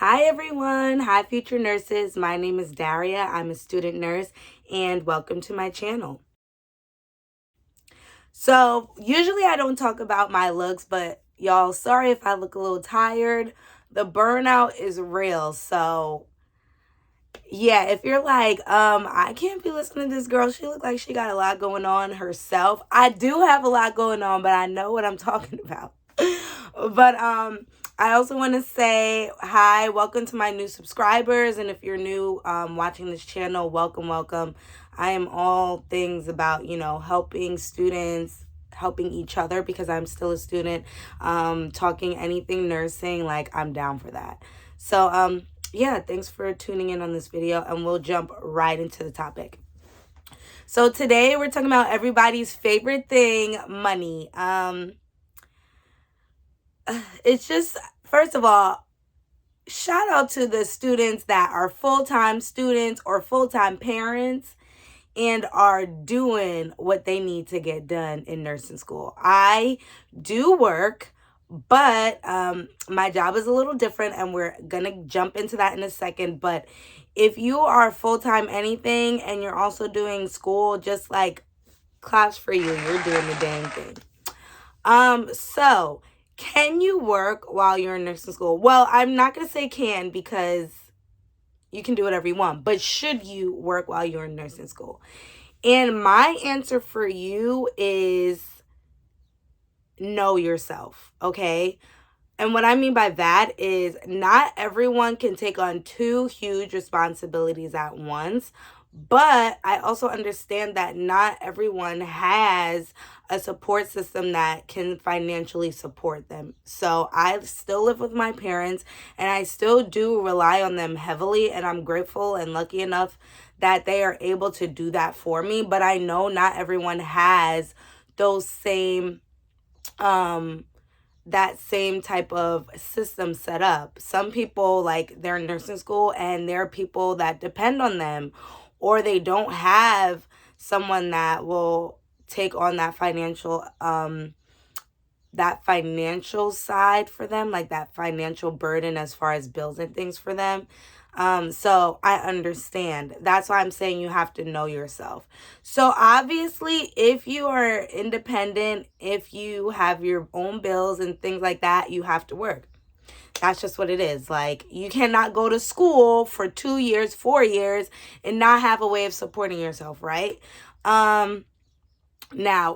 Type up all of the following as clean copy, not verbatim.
Hi everyone, hi future nurses. My name is Daria. I'm a student nurse and welcome to my channel. So, usually I don't talk about my looks, but y'all, sorry if I look a little tired. The burnout is real. So, yeah, if you're like, I can't be listening to this girl. She look like she got a lot going on herself. I do have a lot going on, but I know what I'm talking about. But I also want to say hi, welcome to my new subscribers, and if you're new watching this channel, welcome. I am all things about, helping students, helping each other because I'm still a student, talking anything nursing, like I'm down for that. So yeah, thanks for tuning in on this video, and we'll jump right into the topic. So today we're talking about everybody's favorite thing, money. It's just, first of all, shout out to the students that are full-time students or full-time parents and are doing what they need to get done in nursing school. I do work, but my job is a little different, and we're gonna jump into that in a second. But if you are full-time anything and you're also doing school, just like claps for you, you're doing the dang thing. So can you work while you're in nursing school? Well, I'm not gonna say can, because you can do whatever you want, but should you work while you're in nursing school? And my answer for you is know yourself, okay? And what I mean by that is not everyone can take on two huge responsibilities at once. But I also understand that not everyone has a support system that can financially support them. So I still live with my parents, and I still do rely on them heavily. And I'm grateful and lucky enough that they are able to do that for me. But I know not everyone has those same that same type of system set up. Some people, like, they're in nursing school and there are people that depend on them, or they don't have someone that will take on that financial side for them, like that financial burden as far as bills and things for them. So I understand. That's why I'm saying you have to know yourself. So obviously, if you are independent, if you have your own bills and things like that, you have to work. That's just what it is. Like, you cannot go to school for 2 years, 4 years, and not have a way of supporting yourself, right? Now,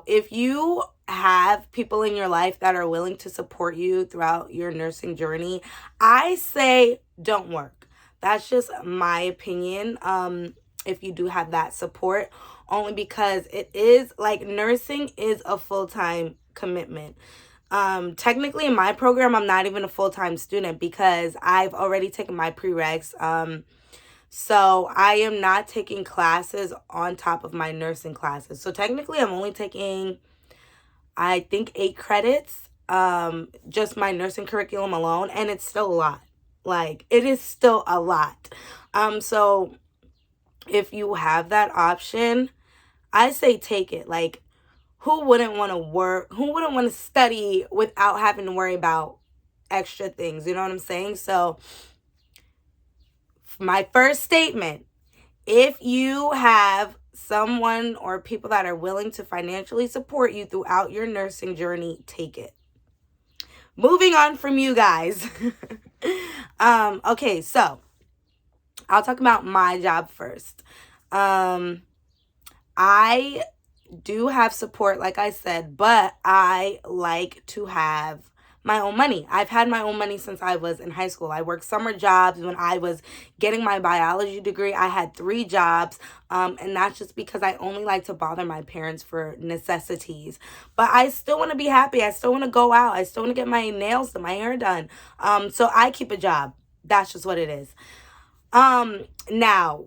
if you have people in your life that are willing to support you throughout your nursing journey, I say don't work. That's just my opinion. If you do have that support, only because it is, like, nursing is a full-time commitment. Technically in my program, I'm not even a full-time student because I've already taken my prereqs. So I am not taking classes on top of my nursing classes. So technically I'm only taking, I think, 8 credits, just my nursing curriculum alone. And it's still a lot. Like, it is still a lot. So if you have that option, I say take it. Like, who wouldn't want to work? Who wouldn't want to study without having to worry about extra things? You know what I'm saying? So my first statement, if you have someone or people that are willing to financially support you throughout your nursing journey, take it. Moving on from you guys. Okay, so I'll talk about my job first. I do have support, like I said, but I like to have my own money. I've had my own money since I was in high school. I worked summer jobs when I was getting my biology degree. I had 3 jobs, and that's just because I only like to bother my parents for necessities. But I still want to be happy. I still want to go out. I still want to get my nails done, my hair done. So I keep a job. That's just what it is. Now,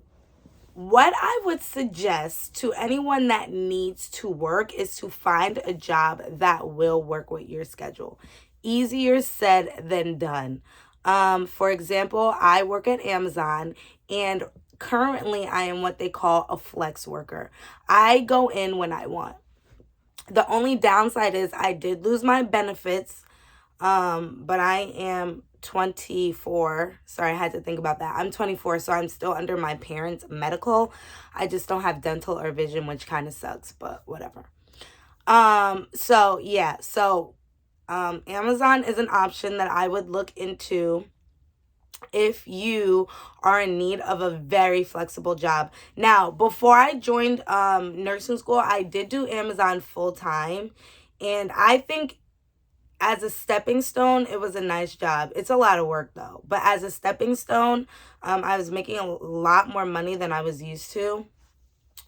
what I would suggest to anyone that needs to work is to find a job that will work with your schedule. Easier said than done. For example, I work at Amazon, and currently I am what they call a flex worker. I go in when I want. The only downside is I did lose my benefits, but I am 24. Sorry, I had to think about that. I'm 24, so I'm still under my parents' medical. I just don't have dental or vision, which kind of sucks, but whatever. So yeah, Amazon is an option that I would look into if you are in need of a very flexible job. Now, before I joined nursing school, I did do Amazon full time, and I think as a stepping stone, it was a nice job. It's a lot of work though, but as a stepping stone, I was making a lot more money than I was used to.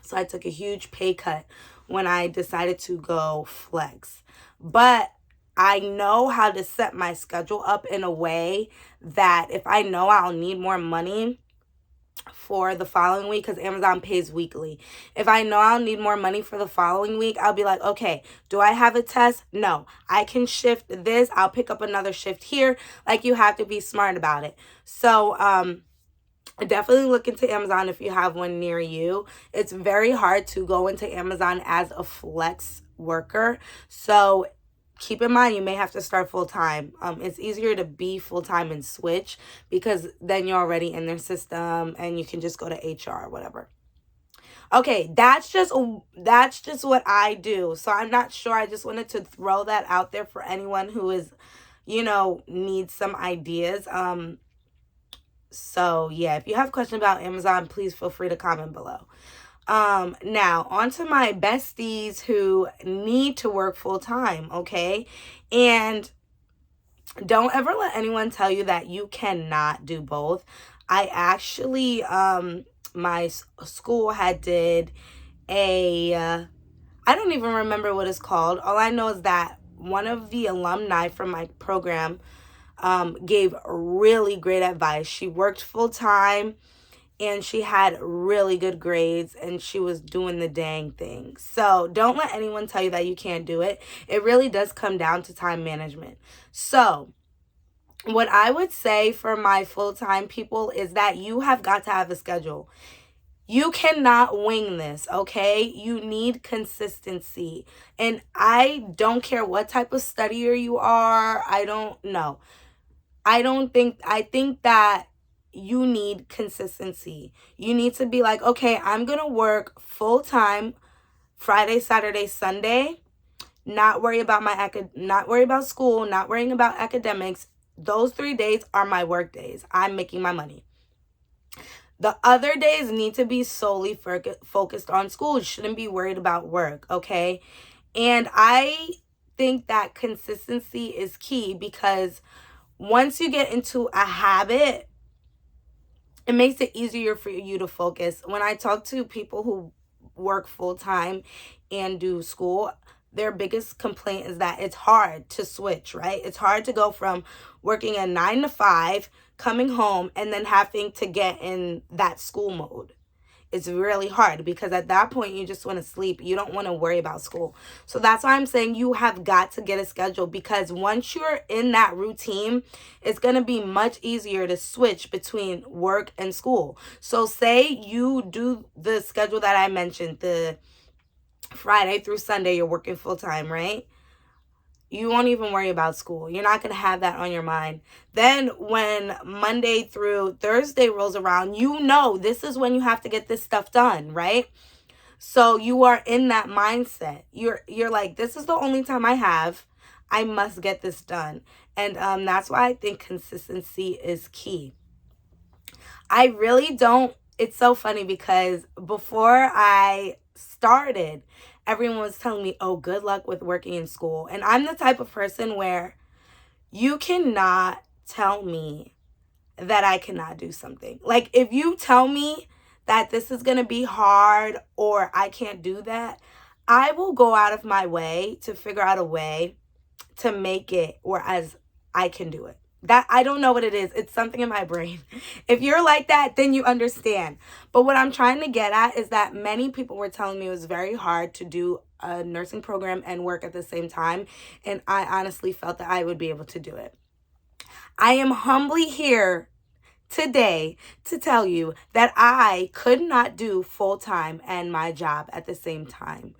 So I took a huge pay cut when I decided to go flex. But I know how to set my schedule up in a way that if I know I'll need more money for the following week, because Amazon pays weekly. If I know I'll need more money for the following week, I'll be like, okay, do I have a test? No, I can shift this. I'll pick up another shift here. Like, you have to be smart about it. So, definitely look into Amazon if you have one near you. It's very hard to go into Amazon as a flex worker. So keep in mind, you may have to start full-time. It's easier to be full-time and switch because then you're already in their system and you can just go to HR or whatever. Okay, that's just what I do. So I'm not sure. I just wanted to throw that out there for anyone who is, needs some ideas. So yeah, if you have questions about Amazon, please feel free to comment below. Now on to my besties who need to work full time, okay? And don't ever let anyone tell you that you cannot do both. I actually, my school had did I don't even remember what it's called. All I know is that one of the alumni from my program gave really great advice. She worked full time and she had really good grades and she was doing the dang thing. So don't let anyone tell you that you can't do it. It really does come down to time management. So what I would say for my full-time people is that you have got to have a schedule. You cannot wing this, okay? You need consistency. And I don't care what type of studier you are. I think that you need consistency. You need to be like, okay, I'm going to work full time Friday, Saturday, Sunday, not worry about school, not worrying about academics. Those 3 days are my work days. I'm making my money. The other days need to be solely focused on school. You shouldn't be worried about work, okay? And I think that consistency is key because once you get into a habit, it makes it easier for you to focus. When I talk to people who work full-time and do school, their biggest complaint is that it's hard to switch, right? It's hard to go from working a 9 to 5, coming home, and then having to get in that school mode. It's really hard because at that point, you just want to sleep. You don't want to worry about school. So that's why I'm saying you have got to get a schedule because once you're in that routine, it's going to be much easier to switch between work and school. So say you do the schedule that I mentioned, the Friday through Sunday, you're working full time, right? You won't even worry about school. You're not going to have that on your mind. Then when Monday through Thursday rolls around, this is when you have to get this stuff done, right? So you are in that mindset. You're like, this is the only time I have. I must get this done. And that's why I think consistency is key. I really don't. It's so funny because before I started, everyone was telling me, oh, good luck with working in school. And I'm the type of person where you cannot tell me that I cannot do something. Like, if you tell me that this is going to be hard or I can't do that, I will go out of my way to figure out a way to make it whereas I can do it. That I don't know what it is. It's something in my brain. If you're like that, then you understand. But what I'm trying to get at is that many people were telling me it was very hard to do a nursing program and work at the same time. And I honestly felt that I would be able to do it. I am humbly here today to tell you that I could not do full-time and my job at the same time.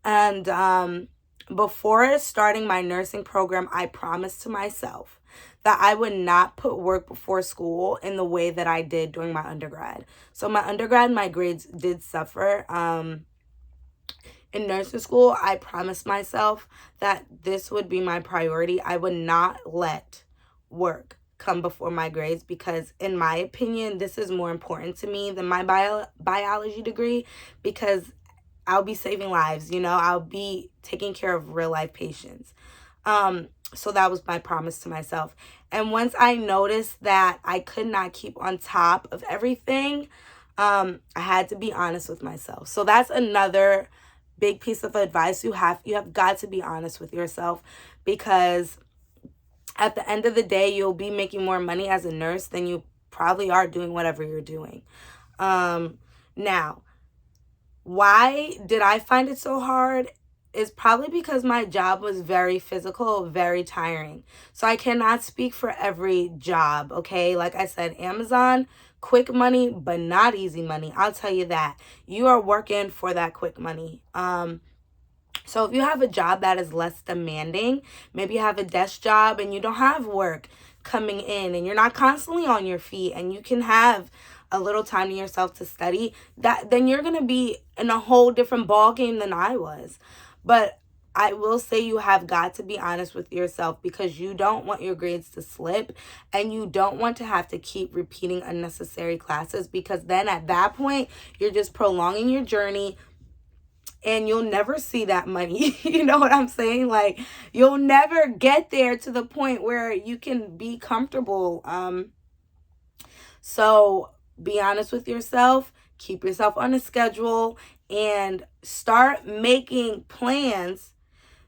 And before starting my nursing program, I promised to myself that I would not put work before school in the way that I did during my undergrad. So my undergrad, my grades did suffer. In nursing school, I promised myself that this would be my priority. I would not let work come before my grades because, in my opinion, this is more important to me than my biology degree, because I'll be saving lives, I'll be taking care of real life patients. So that was my promise to myself. And once I noticed that I could not keep on top of everything, I had to be honest with myself. So that's another big piece of advice. You have got to be honest with yourself, because at the end of the day, you'll be making more money as a nurse than you probably are doing whatever you're doing. Now, why did I find it so hard? Is probably because my job was very physical, very tiring. So I cannot speak for every job, okay? Like I said, Amazon, quick money, but not easy money. I'll tell you that. You are working for that quick money. So if you have a job that is less demanding, maybe you have a desk job and you don't have work coming in and you're not constantly on your feet and you can have a little time to yourself to study, then you're going to be in a whole different ball game than I was. But I will say you have got to be honest with yourself, because you don't want your grades to slip and you don't want to have to keep repeating unnecessary classes, because then at that point, you're just prolonging your journey and you'll never see that money. You know what I'm saying? Like, you'll never get there to the point where you can be comfortable. So be honest with yourself, keep yourself on a schedule, and start making plans.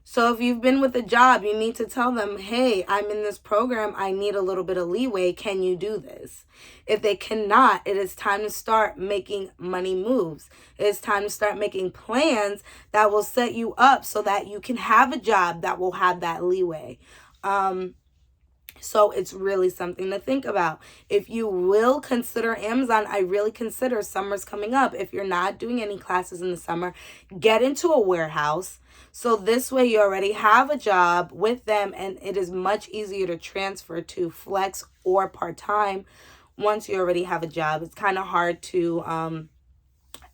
So if you've been with a job, you need to tell them, hey, I'm in this program. I need a little bit of leeway. Can you do this? If they cannot, it is time to start making money moves. It is time to start making plans that will set you up so that you can have a job that will have that leeway. So it's really something to think about. If you will consider Amazon, I really consider summer's coming up. If you're not doing any classes in the summer, get into a warehouse. So this way you already have a job with them, and it is much easier to transfer to flex or part-time once you already have a job. It's kind of hard to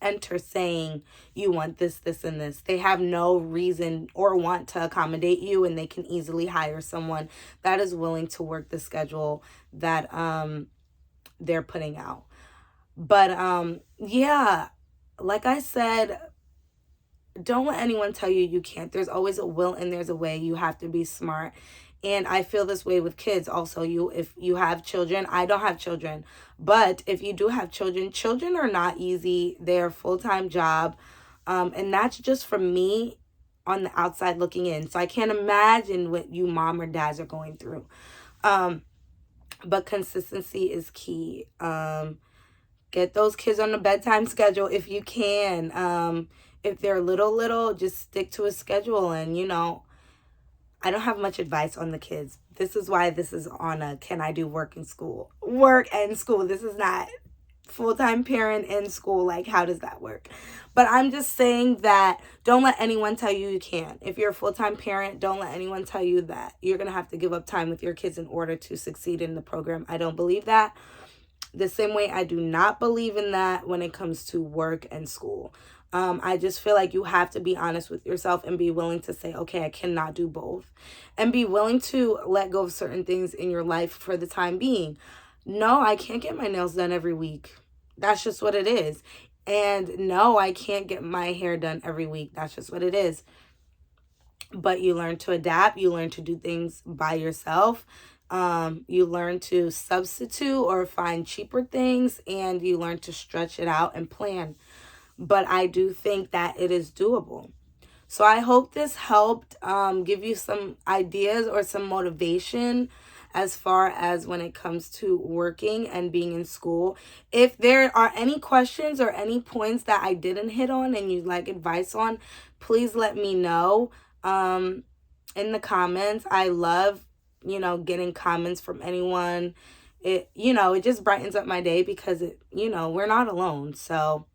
enter saying you want this, this, and this. They have no reason or want to accommodate you, and they can easily hire someone that is willing to work the schedule that they're putting out. But yeah, like I said, don't let anyone tell you can't. There's always a will and there's a way. You have to be smart. And I feel this way with kids also. If you have children, I don't have children, but if you do have children, children are not easy. They're a full-time job. And that's just from me on the outside looking in. So I can't imagine what you mom or dads are going through. But consistency is key. Get those kids on a bedtime schedule if you can. If they're little, just stick to a schedule. And, I don't have much advice on the kids. This is why this is on a can I do work and school. This is not full-time parent and school. Like, how does that work? But I'm just saying that don't let anyone tell you can't. If you're a full-time parent, don't let anyone tell you that you're going to have to give up time with your kids in order to succeed in the program. I don't believe that. The same way I do not believe in that when it comes to work and school. I just feel like you have to be honest with yourself and be willing to say, okay, I cannot do both. And be willing to let go of certain things in your life for the time being. No, I can't get my nails done every week. That's just what it is. And no, I can't get my hair done every week. That's just what it is. But you learn to adapt. You learn to do things by yourself. You learn to substitute or find cheaper things. And you learn to stretch it out and plan. But I do think that it is doable. So I hope this helped give you some ideas or some motivation as far as when it comes to working and being in school. If there are any questions or any points that I didn't hit on and you'd like advice on, please let me know in the comments. I love, getting comments from anyone. It just brightens up my day because we're not alone. So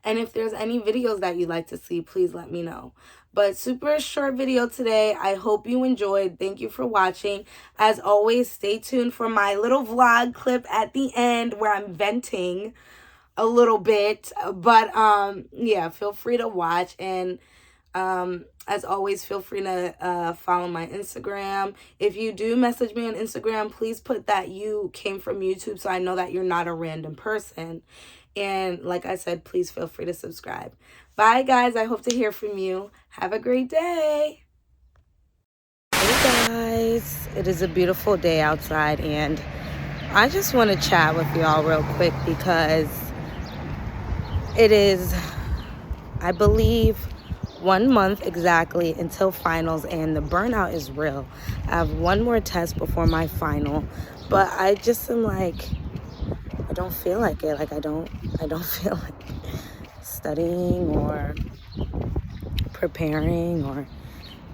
And if there's any videos that you'd like to see, please let me know. But super short video today. I hope you enjoyed. Thank you for watching. As always, stay tuned for my little vlog clip at the end where I'm venting a little bit. But yeah, feel free to watch. And as always, feel free to follow my Instagram. If you do message me on Instagram, please put that you came from YouTube so I know that you're not a random person. And like I said, please feel free to subscribe. Bye, guys. I hope to hear from you. Have a great day. Hey, guys. It is a beautiful day outside, and I just want to chat with y'all real quick because it is, I believe, 1 month exactly until finals, and the burnout is real. I have one more test before my final, but I just am like, I don't feel like it. Like I don't feel like studying or preparing or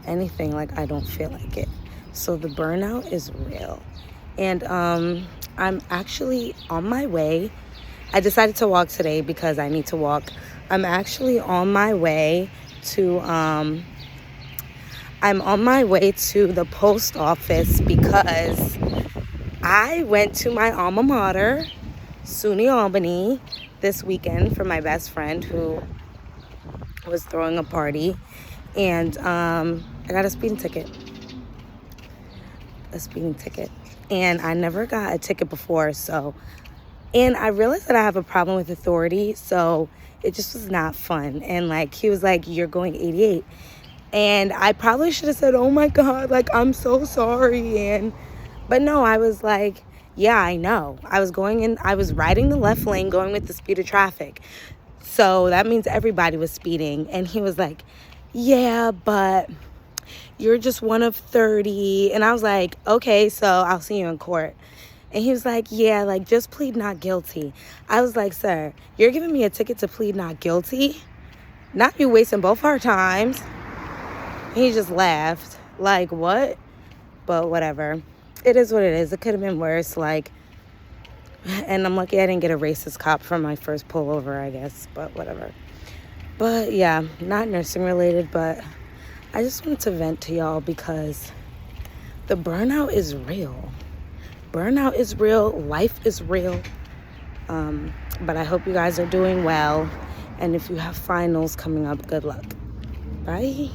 anything. Like I don't feel like it. So the burnout is real. And I'm actually on my way. I decided to walk today because I need to walk. I'm actually on my way to I'm on my way to the post office because I went to my alma mater, SUNY Albany, this weekend for my best friend who was throwing a party, and I got a speeding ticket. And I never got a ticket before, and I realized that I have a problem with authority, so it just was not fun. And like he was like, "You're going 88," and I probably should have said, "Oh my God, like I'm so sorry," but no, I was like, yeah, I know. I was riding the left lane going with the speed of traffic. So that means everybody was speeding. And he was like, yeah, but you're just one of 30. And I was like, okay, so I'll see you in court. And he was like, yeah, like just plead not guilty. I was like, sir, you're giving me a ticket to plead not guilty? Not you wasting both our times. And he just laughed. Like, what? But whatever. It is what it is. It could have been worse. Like, and I'm lucky I didn't get a racist cop from my first pullover, I guess. But whatever. But yeah, not nursing related. But I just wanted to vent to y'all because the burnout is real. Burnout is real. Life is real. But I hope you guys are doing well. And if you have finals coming up, good luck. Bye.